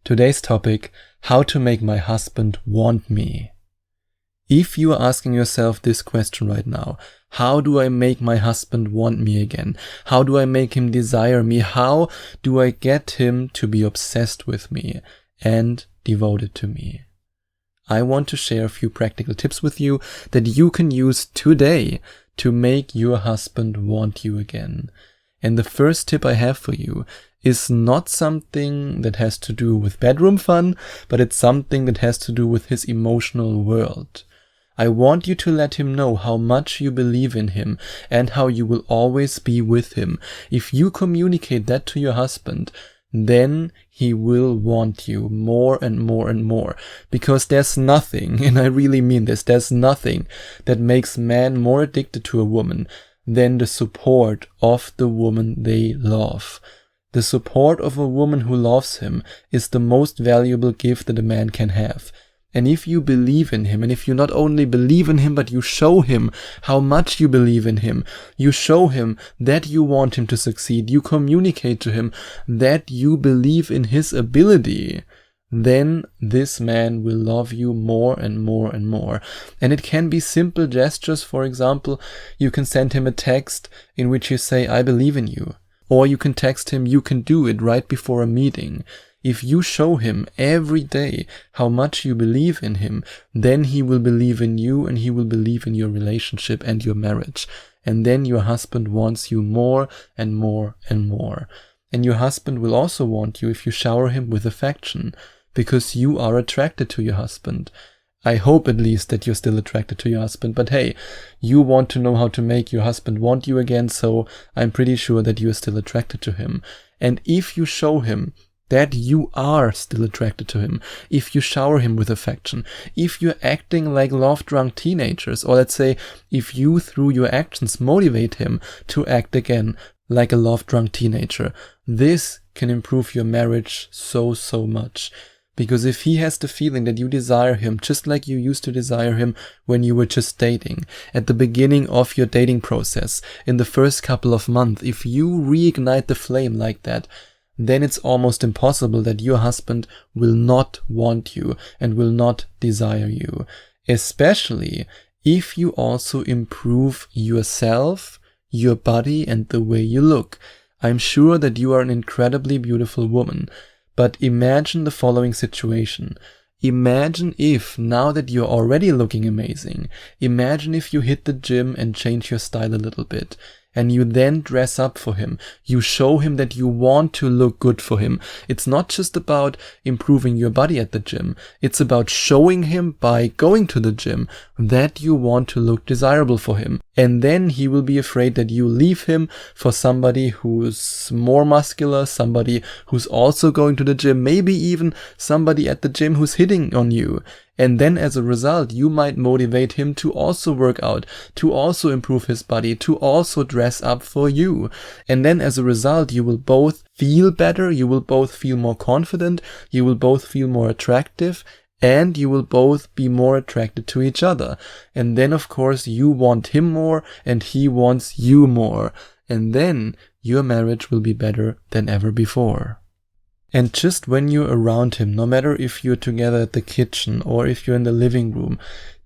Today's topic, how to make my husband want me. If you are asking yourself this question right now, how do I make my husband want me again? How do I make him desire me? How do I get him to be obsessed with me and devoted to me? I want to share a few practical tips with you that you can use today to make your husband want you again. And the first tip I have for you is not something that has to do with bedroom fun, but it's something that has to do with his emotional world. I want you to let him know how much you believe in him and how you will always be with him. If you communicate that to your husband, then he will want you more and more and more. Because there's nothing, and I really mean this, there's nothing that makes men more addicted to a woman than the support of the woman they love. The support of a woman who loves him is the most valuable gift that a man can have. And if you believe in him, and if you not only believe in him, but you show him how much you believe in him, you show him that you want him to succeed, you communicate to him that you believe in his ability, then this man will love you more and more and more. And it can be simple gestures. For example, you can send him a text in which you say, I believe in you. Or you can text him, you can do it, right before a meeting. If you show him every day how much you believe in him, then he will believe in you and he will believe in your relationship and your marriage. And then your husband wants you more and more and more. And your husband will also want you if you shower him with affection, because you are attracted to your husband. I hope at least that you're still attracted to your husband, but hey, you want to know how to make your husband want you again, so I'm pretty sure that you're still attracted to him. And if you show him that you are still attracted to him, if you shower him with affection, if you're acting like love-drunk teenagers, or let's say, if you through your actions motivate him to act again like a love-drunk teenager, this can improve your marriage so much. Because if he has the feeling that you desire him just like you used to desire him when you were just dating, at the beginning of your dating process, in the first couple of months, if you reignite the flame like that, then it's almost impossible that your husband will not want you and will not desire you. Especially if you also improve yourself, your body, and the way you look. I'm sure that you are an incredibly beautiful woman. But imagine the following situation. Imagine if, now that you're already looking amazing, imagine if you hit the gym and change your style a little bit, and you then dress up for him. You show him that you want to look good for him. It's not just about improving your body at the gym. It's about showing him by going to the gym that you want to look desirable for him. And then he will be afraid that you leave him for somebody who's more muscular, somebody who's also going to the gym, maybe even somebody at the gym who's hitting on you. And then as a result, you might motivate him to also work out, to also improve his body, to also dress up for you. And then as a result, you will both feel better, you will both feel more confident, you will both feel more attractive, and you will both be more attracted to each other. And then, of course, you want him more and he wants you more. And then your marriage will be better than ever before. And just when you're around him, no matter if you're together at the kitchen or if you're in the living room,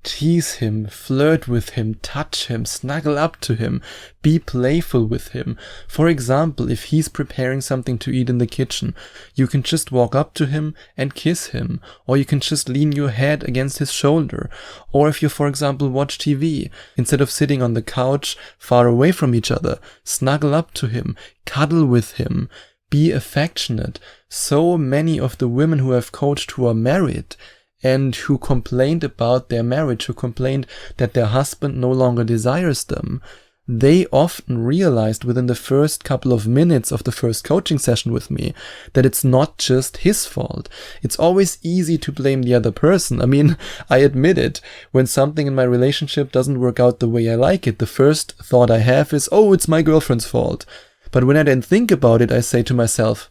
tease him, flirt with him, touch him, snuggle up to him, be playful with him. For example, if he's preparing something to eat in the kitchen, you can just walk up to him and kiss him, or you can just lean your head against his shoulder. Or if you, for example, watch TV, instead of sitting on the couch far away from each other, snuggle up to him, cuddle with him, be affectionate. So many of the women who I've coached who are married and who complained about their marriage, who complained that their husband no longer desires them, they often realized within the first couple of minutes of the first coaching session with me that it's not just his fault. It's always easy to blame the other person. I mean, I admit it. When something in my relationship doesn't work out the way I like it, the first thought I have is, oh, it's my girlfriend's fault. But when I then think about it, I say to myself,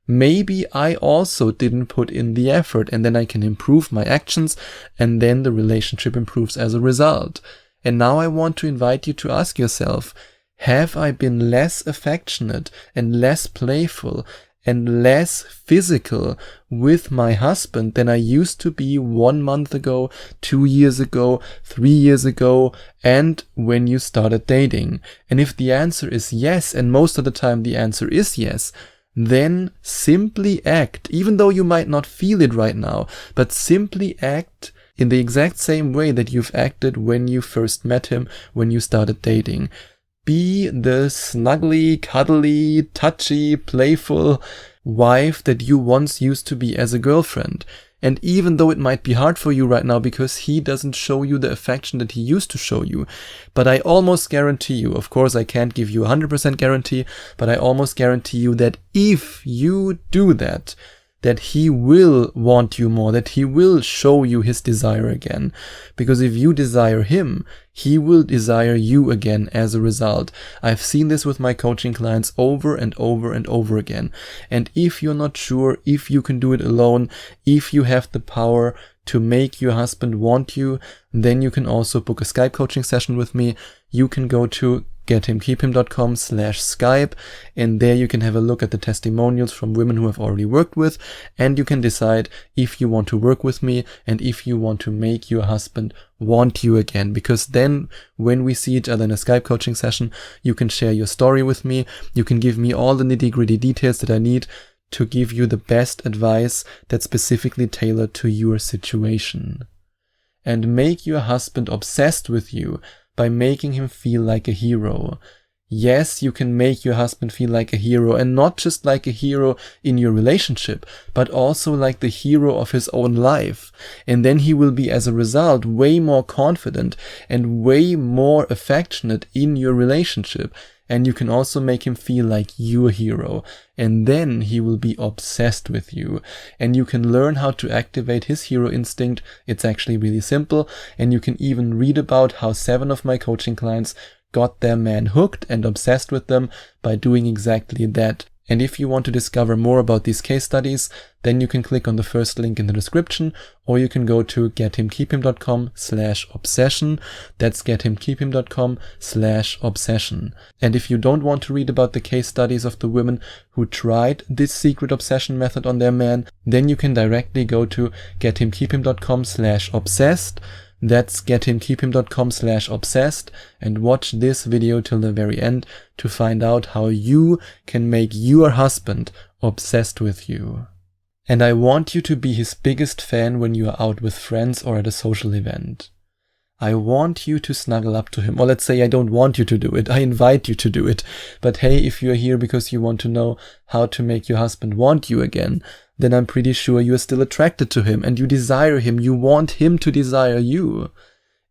maybe I also didn't put in the effort, and then I can improve my actions, and then the relationship improves as a result. And now I want to invite you to ask yourself, have I been less affectionate and less playful and less physical with my husband than I used to be 1 month ago, 2 years ago, 3 years ago, and when you started dating? And if the answer is yes, and most of the time the answer is yes, then simply act, even though you might not feel it right now, but simply act in the exact same way that you've acted when you first met him, when you started dating. Be the snuggly, cuddly, touchy, playful wife that you once used to be as a girlfriend. And even though it might be hard for you right now because he doesn't show you the affection that he used to show you, but I almost guarantee you, of course I can't give you 100% guarantee, but I almost guarantee you that if you do that he will want you more, that he will show you his desire again. Because if you desire him, he will desire you again as a result. I've seen this with my coaching clients over and over and over again. And if you're not sure if you can do it alone, if you have the power to make your husband want you, then you can also book a Skype coaching session with me. You can go to GetHimKeepHim.com/Skype, and there you can have a look at the testimonials from women who have already worked with, and you can decide if you want to work with me and if you want to make your husband want you again. Because then when we see each other in a Skype coaching session, you can share your story with me, you can give me all the nitty-gritty details that I need to give you the best advice that's specifically tailored to your situation. And make your husband obsessed with you by making him feel like a hero. Yes, you can make your husband feel like a hero, and not just like a hero in your relationship, but also like the hero of his own life. And then he will be, as a result, way more confident and way more affectionate in your relationship. And you can also make him feel like your hero. And then he will be obsessed with you. And you can learn how to activate his hero instinct. It's actually really simple. And you can even read about how 7 of my coaching clients got their man hooked and obsessed with them by doing exactly that. And if you want to discover more about these case studies, then you can click on the first link in the description, or you can go to GetHimKeepHim.com/obsession. That's GetHimKeepHim.com/obsession. And if you don't want to read about the case studies of the women who tried this secret obsession method on their man, then you can directly go to GetHimKeepHim.com/obsessed. That's GetHimKeepHim.com/obsessed, and watch this video till the very end to find out how you can make your husband obsessed with you. And I want you to be his biggest fan when you are out with friends or at a social event. I want you to snuggle up to him. Or let's say I don't want you to do it. I invite you to do it. But hey, if you're here because you want to know how to make your husband want you again, then I'm pretty sure you are still attracted to him and you desire him. You want him to desire you.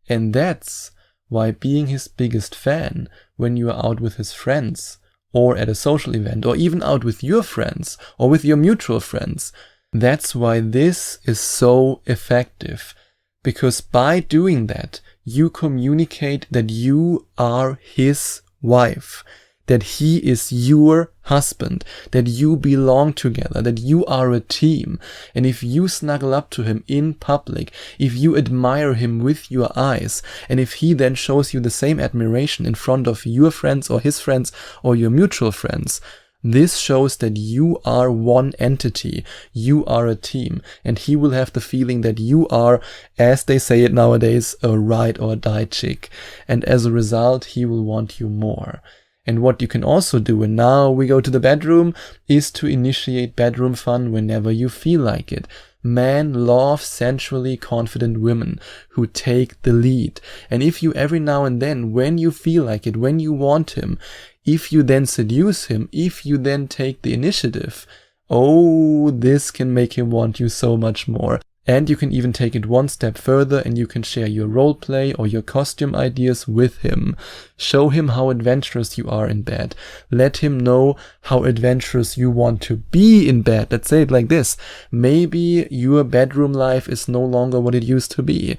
And that's why being his biggest fan when you are out with his friends or at a social event or even out with your friends or with your mutual friends, that's why this is so effective. Because by doing that, you communicate that you are his wife, that he is your husband, that you belong together, that you are a team. And if you snuggle up to him in public, if you admire him with your eyes, and if he then shows you the same admiration in front of your friends or his friends or your mutual friends, this shows that you are one entity, you are a team, and he will have the feeling that you are, as they say it nowadays, a ride or die chick. And as a result, he will want you more. And what you can also do, and now we go to the bedroom, is to initiate bedroom fun whenever you feel like it. Men love sensually confident women who take the lead. And if you every now and then, when you feel like it, when you want him, if you then seduce him, if you then take the initiative, oh, this can make him want you so much more. And you can even take it one step further and you can share your role play or your costume ideas with him. Show him how adventurous you are in bed. Let him know how adventurous you want to be in bed. Let's say it like this. Maybe your bedroom life is no longer what it used to be.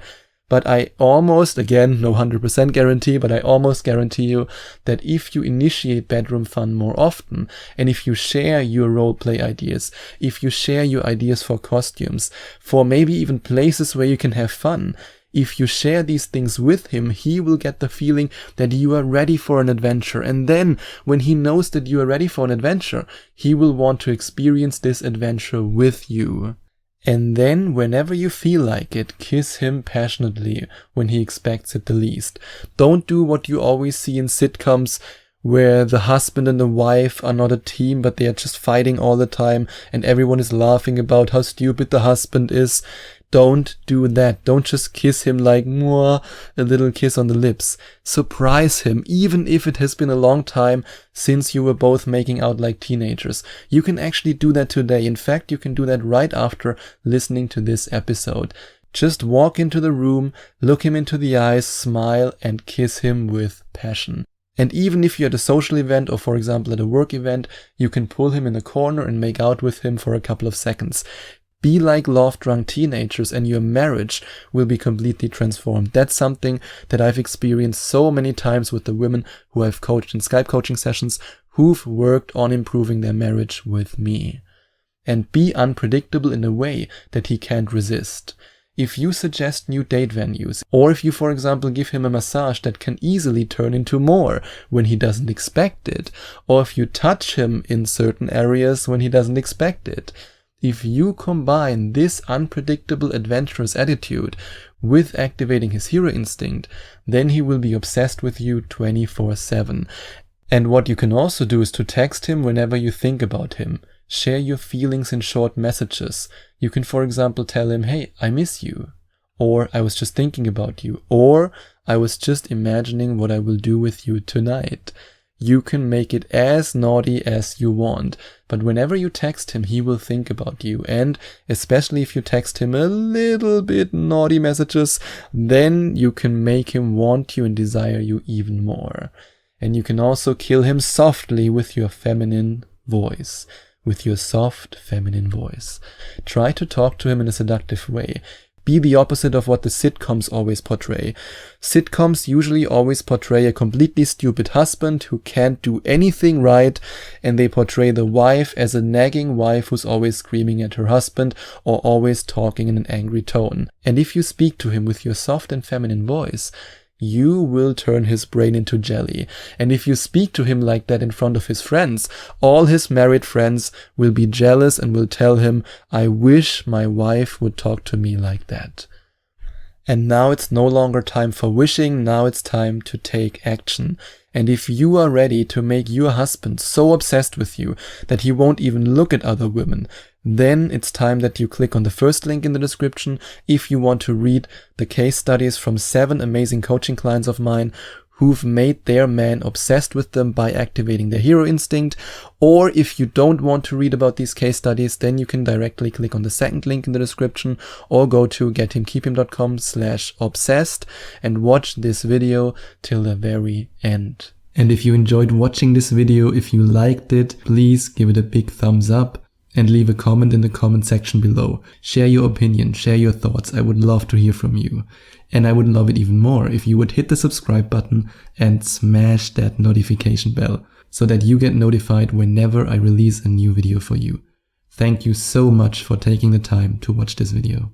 But I almost, again, no 100% guarantee, but I almost guarantee you that if you initiate bedroom fun more often, and if you share your role play ideas, if you share your ideas for costumes, for maybe even places where you can have fun, If you share these things with him, he will get the feeling that you are ready for an adventure. And then when he knows that you are ready for an adventure, he will want to experience this adventure with you. And then, whenever you feel like it, kiss him passionately when he expects it the least. Don't do what you always see in sitcoms, where the husband and the wife are not a team, but they are just fighting all the time, and everyone is laughing about how stupid the husband is. Don't do that. Don't just kiss him like, mwah, a little kiss on the lips. Surprise him, even if it has been a long time since you were both making out like teenagers. You can actually do that today. In fact, you can do that right after listening to this episode. Just walk into the room, look him into the eyes, smile, and kiss him with passion. And even if you're at a social event or, for example, at a work event, you can pull him in a corner and make out with him for a couple of seconds. Be like love-drunk teenagers and your marriage will be completely transformed. That's something that I've experienced so many times with the women who I've coached in Skype coaching sessions who've worked on improving their marriage with me. And be unpredictable in a way that he can't resist. If you suggest new date venues, or if you, for example, give him a massage that can easily turn into more when he doesn't expect it, or if you touch him in certain areas when he doesn't expect it, if you combine this unpredictable, adventurous attitude with activating his hero instinct, then he will be obsessed with you 24/7. And what you can also do is to text him whenever you think about him. Share your feelings in short messages. You can, for example, tell him, hey, I miss you. Or I was just thinking about you. Or I was just imagining what I will do with you tonight. You can make it as naughty as you want, but whenever you text him, he will think about you. And especially if you text him a little bit naughty messages, then you can make him want you and desire you even more. And you can also kill him softly with your feminine voice. With your soft, feminine voice. Try to talk to him in a seductive way. Be the opposite of what the sitcoms always portray. Sitcoms usually always portray a completely stupid husband who can't do anything right, and they portray the wife as a nagging wife who's always screaming at her husband or always talking in an angry tone. And if you speak to him with your soft and feminine voice, you will turn his brain into jelly. And if you speak to him like that in front of his friends, all his married friends will be jealous and will tell him, I wish my wife would talk to me like that. And now it's no longer time for wishing, now it's time to take action. And if you are ready to make your husband so obsessed with you that he won't even look at other women, then it's time that you click on the first link in the description if you want to read the case studies from 7 amazing coaching clients of mine who've made their man obsessed with them by activating their hero instinct. Or if you don't want to read about these case studies, then you can directly click on the second link in the description or go to gethimkeephim.com/obsessed and watch this video till the very end. And if you enjoyed watching this video, if you liked it, please give it a big thumbs up and leave a comment in the comment section below. Share your opinion, share your thoughts. I would love to hear from you. And I would love it even more if you would hit the subscribe button and smash that notification bell so that you get notified whenever I release a new video for you. Thank you so much for taking the time to watch this video.